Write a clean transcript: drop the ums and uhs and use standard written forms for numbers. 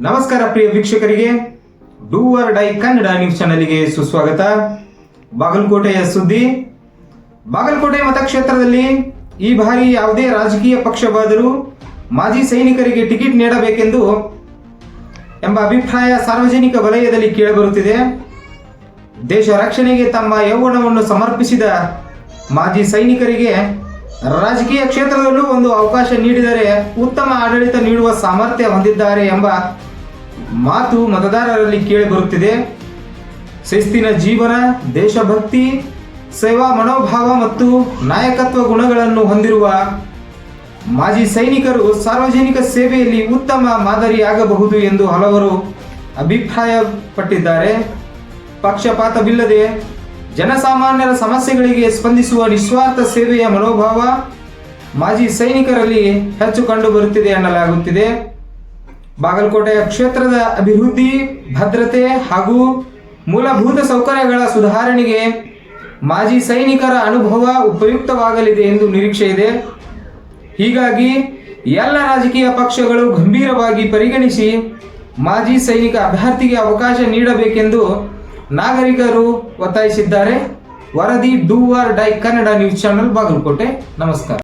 ನಮಸ್ಕಾರ ಪ್ರಿಯ ವೀಕ್ಷಕರಿಗೆ, ಡೂ ಆರ್ ಡೈ ಕನ್ನಡ ನ್ಯೂಸ್ ಚಾನೆಲ್ಗೆ ಸುಸ್ವಾಗತ. ಬಾಗಲಕೋಟೆಯ ಸುದ್ದಿ. ಬಾಗಲಕೋಟೆ ಮತಕ್ಷೇತ್ರದಲ್ಲಿ ಈ ಬಾರಿ ಯಾವುದೇ ರಾಜಕೀಯ ಪಕ್ಷವಾದರೂ ಮಾಜಿ ಸೈನಿಕರಿಗೆ ಟಿಕೆಟ್ ನೀಡಬೇಕೆಂದು ಎಂಬ ಅಭಿಪ್ರಾಯ ಸಾರ್ವಜನಿಕ ವಲಯದಲ್ಲಿ ಕೇಳಿಬರುತ್ತಿದೆ. ದೇಶ ರಕ್ಷಣೆಗೆ ತಮ್ಮ ಯೌವನವನ್ನು ಸಮರ್ಪಿಸಿದ ಮಾಜಿ ಸೈನಿಕರಿಗೆ ರಾಜಕೀಯ ಕ್ಷೇತ್ರದಲ್ಲೂ ಒಂದು ಅವಕಾಶ ನೀಡಿದರೆ ಉತ್ತಮ ಆಡಳಿತ ನೀಡುವ ಸಾಮರ್ಥ್ಯ ಹೊಂದಿದ್ದಾರೆ ಎಂಬ ಮಾತು ಮತದಾರರಲ್ಲಿ ಕೇಳಿಬರುತ್ತಿದೆ. ಶಿಸ್ತಿನ ಜೀವನ, ದೇಶಭಕ್ತಿ, ಸೇವಾ ಮನೋಭಾವ ಮತ್ತು ನಾಯಕತ್ವ ಗುಣಗಳನ್ನು ಹೊಂದಿರುವ ಮಾಜಿ ಸೈನಿಕರು ಸಾರ್ವಜನಿಕ ಸೇವೆಯಲ್ಲಿ ಉತ್ತಮ ಮಾದರಿಯಾಗಬಹುದು ಎಂದು ಹಲವರು ಅಭಿಪ್ರಾಯಪಟ್ಟಿದ್ದಾರೆ. ಪಕ್ಷಪಾತವಿಲ್ಲದೆ ಜನಸಾಮಾನ್ಯರ ಸಮಸ್ಯೆಗಳಿಗೆ ಸ್ಪಂದಿಸುವ ನಿಸ್ವಾರ್ಥ ಸೇವೆಯ ಮನೋಭಾವ ಮಾಜಿ ಸೈನಿಕರಲ್ಲಿ ಹೆಚ್ಚು ಕಂಡುಬರುತ್ತಿದೆ ಎನ್ನಲಾಗುತ್ತಿದೆ. ಬಾಗಲಕೋಟೆಯ ಕ್ಷೇತ್ರದ ಅಭಿವೃದ್ಧಿ, ಭದ್ರತೆ ಹಾಗೂ ಮೂಲಭೂತ ಸೌಕರ್ಯಗಳ ಸುಧಾರಣೆಗೆ ಮಾಜಿ ಸೈನಿಕರ ಅನುಭವ ಉಪಯುಕ್ತವಾಗಲಿದೆ ಎಂದು ನಿರೀಕ್ಷೆ ಇದೆ. ಹೀಗಾಗಿ ಎಲ್ಲ ರಾಜಕೀಯ ಪಕ್ಷಗಳು ಗಂಭೀರವಾಗಿ ಪರಿಗಣಿಸಿ ಮಾಜಿ ಸೈನಿಕ ಅಭ್ಯರ್ಥಿಗೆ ಅವಕಾಶ ನೀಡಬೇಕೆಂದು ನಾಗರಿಕರು ಒತ್ತಾಯಿಸಿದ್ದಾರೆ. ವರದಿ ಡೂ ಆರ್ ಡೈ ಕನ್ನಡ ನ್ಯೂಸ್ ಚಾನೆಲ್, ಬಾಗಲಕೋಟೆ. ನಮಸ್ಕಾರ.